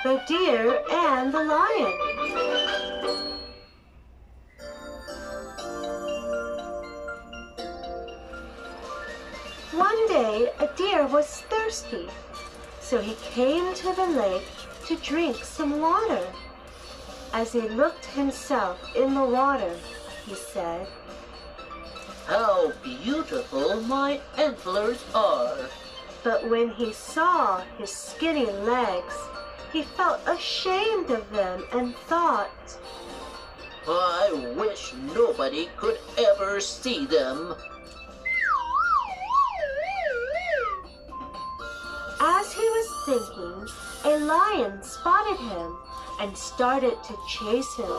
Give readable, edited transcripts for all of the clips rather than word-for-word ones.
The Deer and the Lion. One day a deer was thirsty, so he came to the lake to drink some water. As he looked himself in the water, he said, "How beautiful my antlers are!" But when he saw his skinny legs, he felt ashamed of them and thought, "I wish nobody could ever see them." As he was thinking, a lion spotted him and started to chase him.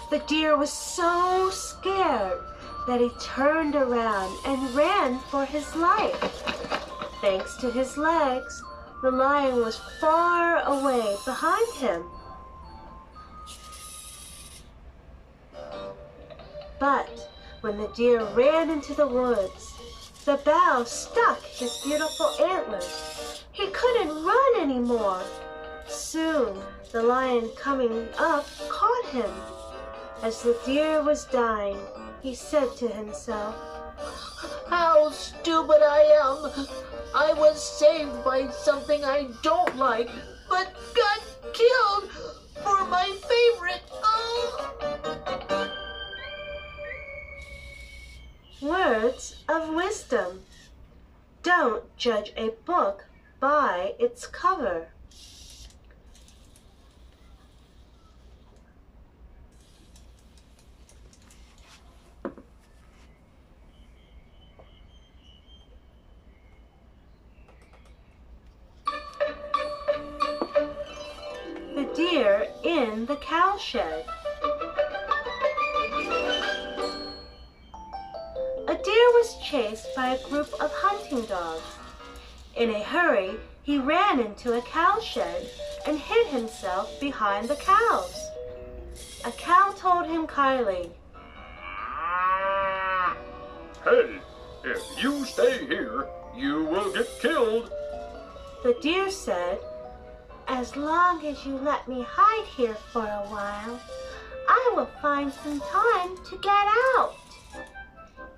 The deer was so scared that he turned around and ran for his life. Thanks to his legs, the lion was far away behind him. But when the deer ran into the woods, the bough stuck his beautiful antlers. He couldn't run anymore. Soon, the lion coming up caught him. As the deer was dying, he said to himself, "How stupid I am! I was saved by something I don't like, but got killed for my favorite." Words of wisdom. Don't judge a book by its cover. The deer in the cowshed. A deer was chased by a group of hunting dogs. In a hurry, he ran into a cowshed and hid himself behind the cows. A cow told him kindly, "Hey, if you stay here, you will get killed." The deer said, "As long as you let me hide here for a while, I will find some time to get out."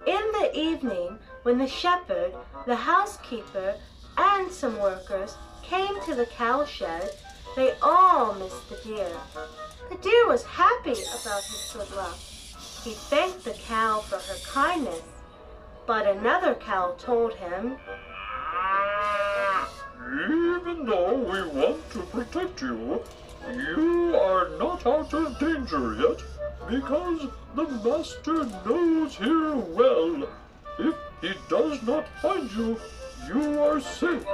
In the evening, when the shepherd, the housekeeper, and some workers came to the cowshed, they all missed the deer. The deer was happy about his good luck. He thanked the cow for her kindness, but another cow told him, "Even though we want to protect you, you are not out of danger yet, because the master knows here well. If he does not find you, you are safe."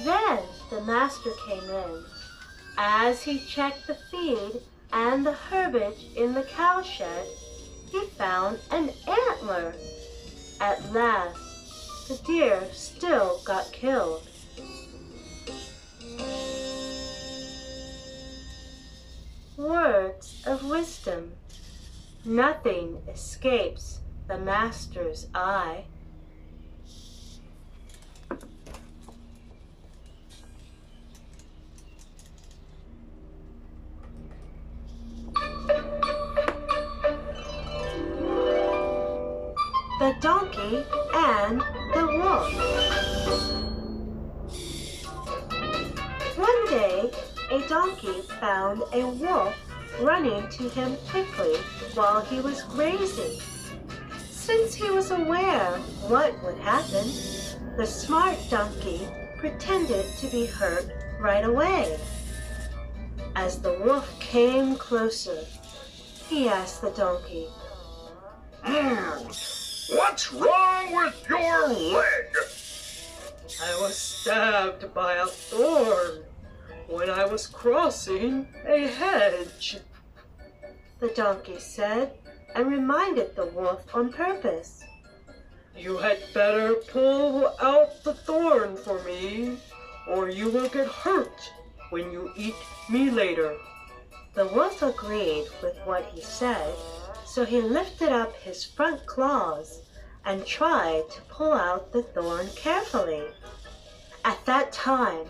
Then the master came in. As he checked the feed and the herbage in the cowshed, he found an antler. At last, the deer still got killed. Words of wisdom. Nothing escapes the master's eye. The donkey and the wolf. One day, a donkey found a wolf running to him quickly while he was grazing. Since he was aware what would happen, the smart donkey pretended to be hurt right away. As the wolf came closer, he asked the donkey, What's wrong with your leg?" "I was stabbed by a thorn when I was crossing a hedge," the donkey said, and reminded the wolf on purpose. "You had better pull out the thorn for me, or you will get hurt when you eat me later." The wolf agreed with what he said, so he lifted up his front claws, and tried to pull out the thorn carefully. At that time,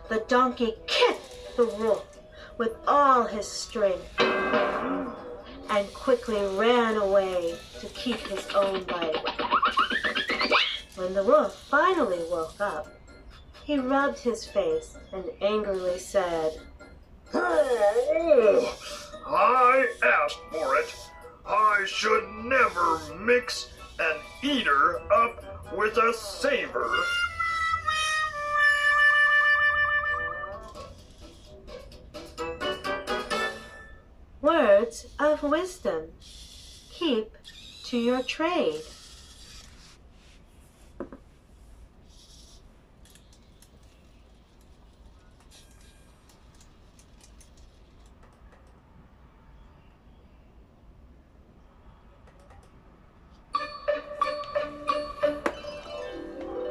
the donkey kicked the wolf with all his strength and quickly ran away to keep his own bite. When the wolf finally woke up, he rubbed his face and angrily said, Oh, I asked for it. I should never mix an eater up with a saver. Words of wisdom. Keep to your trade.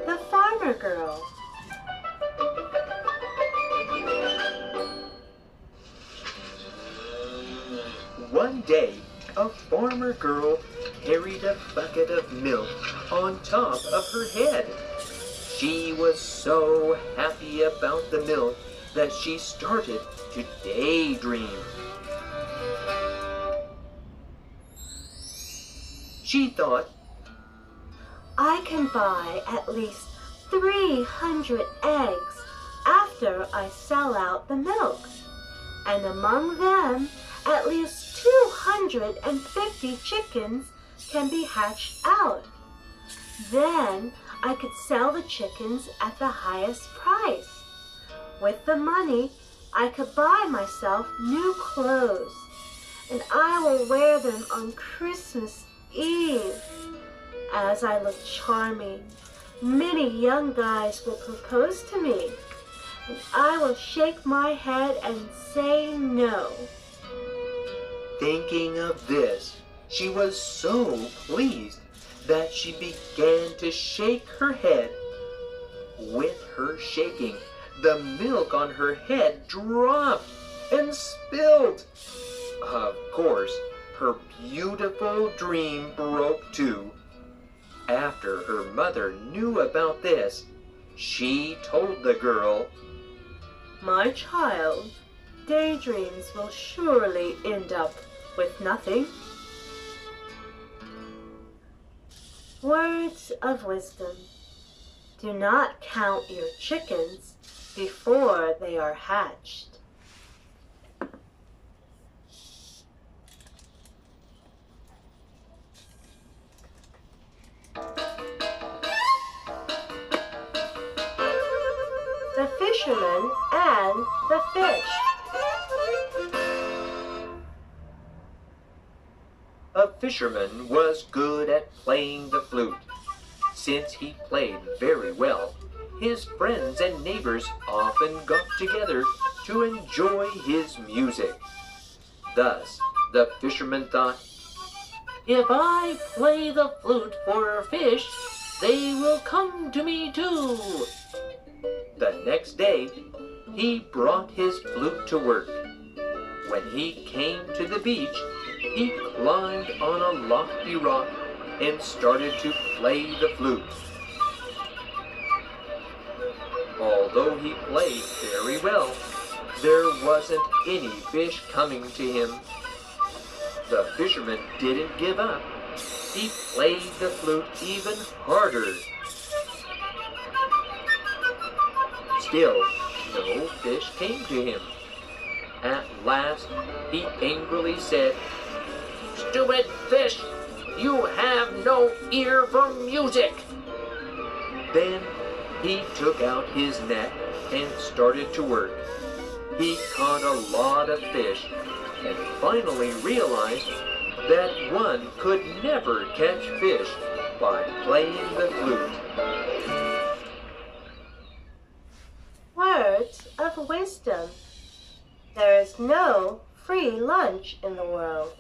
The Farmer Girl. One day, a farmer girl carried a bucket of milk on top of her head. She was so happy about the milk that she started to daydream. She thought, I can buy at least 300 eggs after I sell out the milk, and among them, at least 250 chickens can be hatched out. Then I could sell the chickens at the highest price. With the money, I could buy myself new clothes, and I will wear them on Christmas Eve. As I look charming, many young guys will propose to me, and I will shake my head and say no. thinking of this, she was so pleased that she began to shake her head. With her shaking, the milk on her head dropped and spilled. Of course, her beautiful dream broke too. After her mother knew about this, she told the girl, My child, daydreams will surely end up with nothing. Words of wisdom. Do not count your chickens before they are hatched. The fisherman and the fish. a fisherman was good at playing the flute. Since he played very well, his friends and neighbors often got together to enjoy his music. Thus, the fisherman thought, If I play the flute for fish, they will come to me too. The next day, he brought his flute to work. When he came to the beach, he climbed on a lofty rock and started to play the flute. Although he played very well, there wasn't any fish coming to him. The fisherman didn't give up. He played the flute even harder. Still, no fish came to him. At last, he angrily said, Stupid fish, you have no ear for music. Then he took out his net and started to work. He caught a lot of fish and finally realized that one could never catch fish by playing the flute. Words of wisdom. There is no free lunch in the world.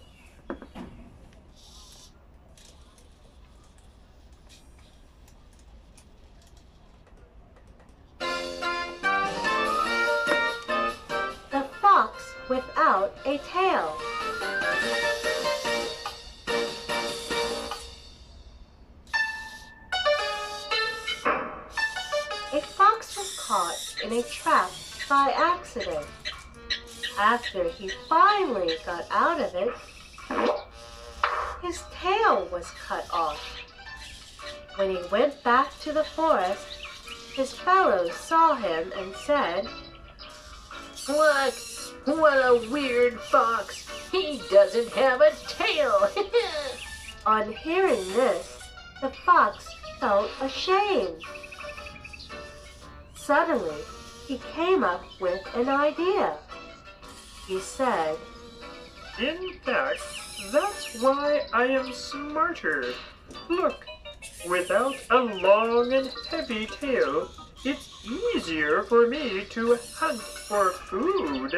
The fox without a tail. caught in a trap by accident. After he finally got out of it, his tail was cut off. When he went back to the forest, his fellows saw him and said, What a weird fox! He doesn't have a tail! On hearing this, the fox felt ashamed. Suddenly, he came up with an idea. He said, In fact, that's why I am smarter. Look, without a long and heavy tail, it's easier for me to hunt for food.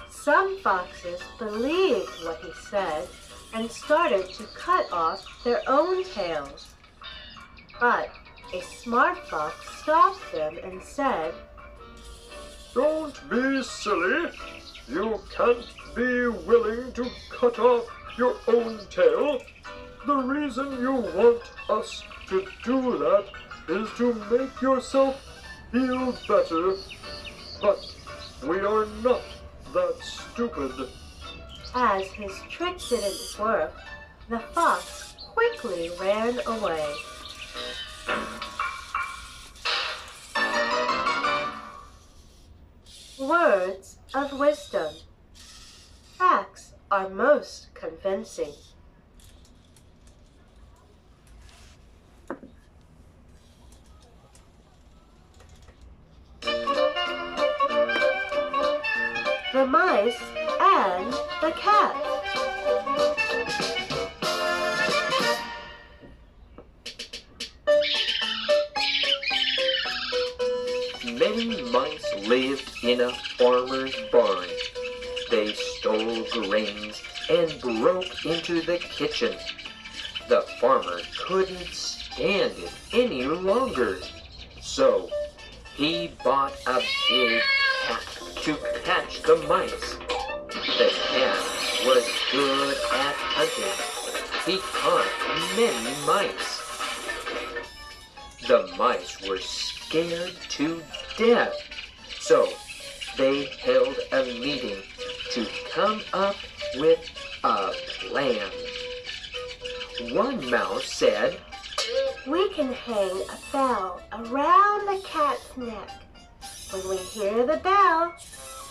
Some foxes believed what he said and started to cut off their own tails. But a smart fox stopped them and said, Don't be silly. You can't be willing to cut off your own tail. The reason you want us to do that is to make yourself feel better. But we are not that stupid. As his trick didn't work, the fox quickly ran away. Words of wisdom. Facts are most convincing. The mice and the cat. Many mice lived in a farmer's barn. They stole grains and broke into the kitchen. The farmer couldn't stand it any longer, so he bought a big cat to catch the mice. The cat was good at hunting. He caught many mice. The mice were scared to death, so they held a meeting to come up with a plan. One mouse said, We can hang a bell around the cat's neck. When we hear the bell,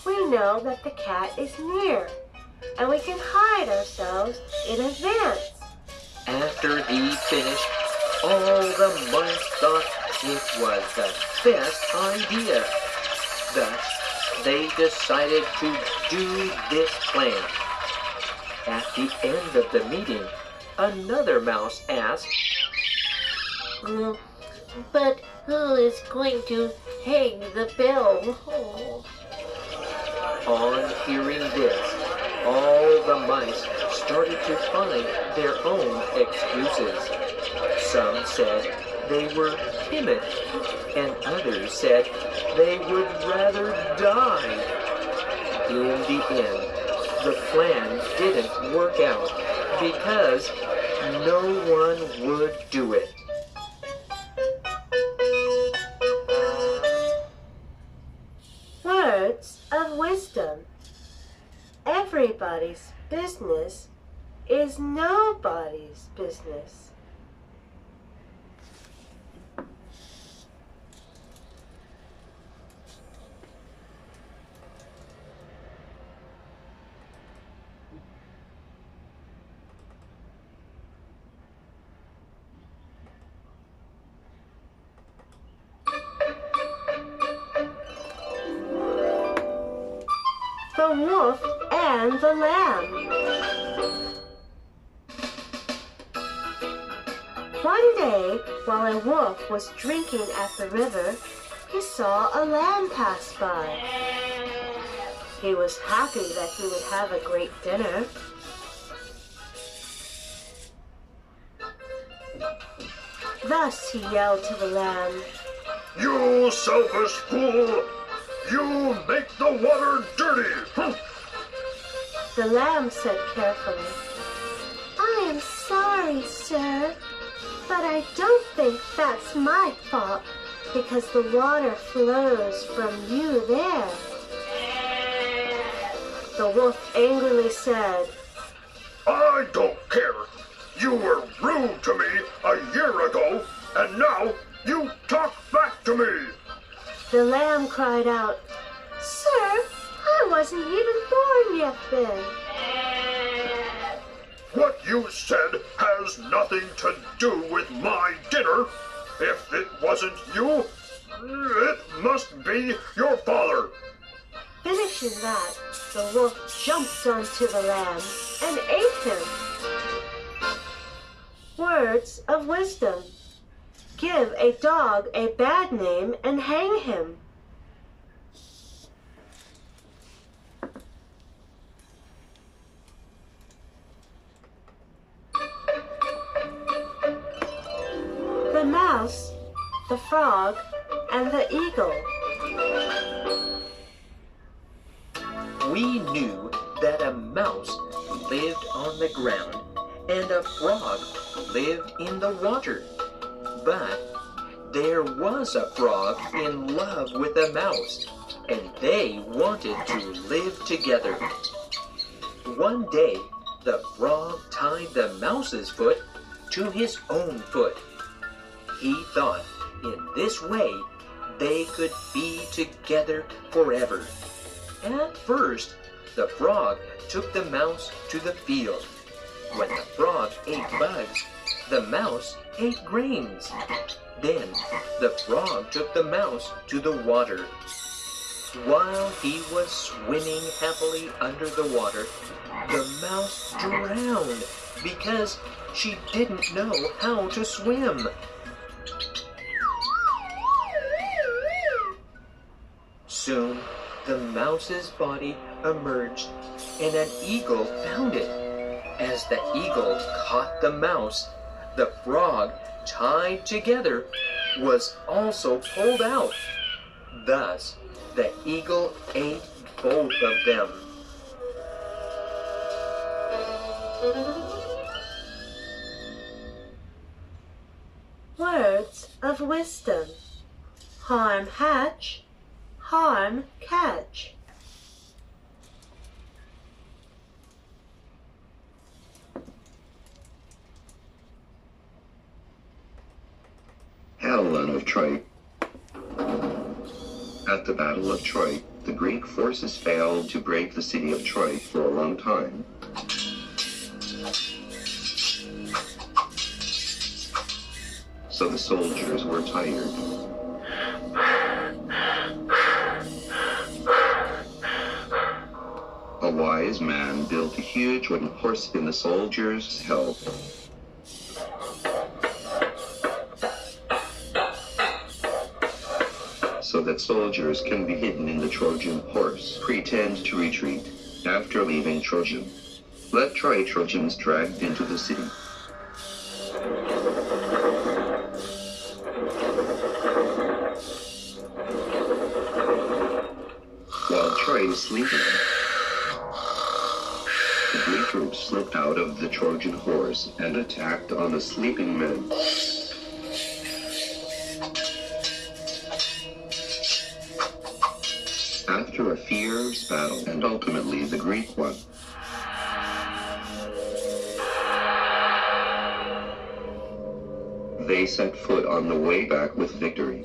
we know that the cat is near, and we can hide ourselves in advance. After he finished, all the mice thought it was the best idea. Thus, they decided to do this plan. At the end of the meeting, another mouse asked, But who is going to hang the bell? Oh. On hearing this, all the mice started to find their own excuses. Some said they were timid, and others said they would rather die. In the end, the plan didn't work out because no one would do it. Words of wisdom. Everybody's business is nobody's business. The Wolf and the Lamb. One day, while a wolf was drinking at the river, he saw a lamb pass by. He was happy that he would have a great dinner. Thus he yelled to the lamb, You selfish fool! You make the water dirty! The lamb said carefully, I am sorry, sir, but I don't think that's my fault. because the water flows from you there. The wolf angrily said, I don't care. You were rude to me a year ago, and now you talk back to me. The lamb cried out, Sir, I wasn't even born yet then. What you said has nothing to do with my dinner. If it wasn't you, it must be your father. Finishing that, the wolf jumped onto the lamb and ate him. Words of wisdom. Give a dog a bad name and hang him. The mouse, the frog, and the eagle. We knew that a mouse lived on the ground and a frog lived in the water. But there was a frog in love with a mouse, and they wanted to live together. One day, the frog tied the mouse's foot to his own foot. He thought in this way they could be together forever. At first, the frog took the mouse to the field. When the frog ate bugs, the mouse ate grains. Then the frog took the mouse to the water. While he was swimming happily under the water, the mouse drowned because she didn't know how to swim. Soon, the mouse's body emerged, and an eagle found it. As the eagle caught the mouse, the frog, tied together, was also pulled out. Thus, the eagle ate both of them. Words of wisdom. Harm hatch, harm catch. Helen of Troy. At the Battle of Troy, the Greek forces failed to break the city of Troy for a long time. So the soldiers were tired. A wise man built a huge wooden horse in the soldiers' help. So that soldiers can be hidden in the Trojan horse, pretend to retreat after leaving Trojan. Let Troy Trojans dragged into the city. While Troy is sleeping, the Greek troops slipped out of the Trojan horse and attacked on the sleeping men. After a fierce battle, and ultimately the Greek won. They set foot on the way back with victory.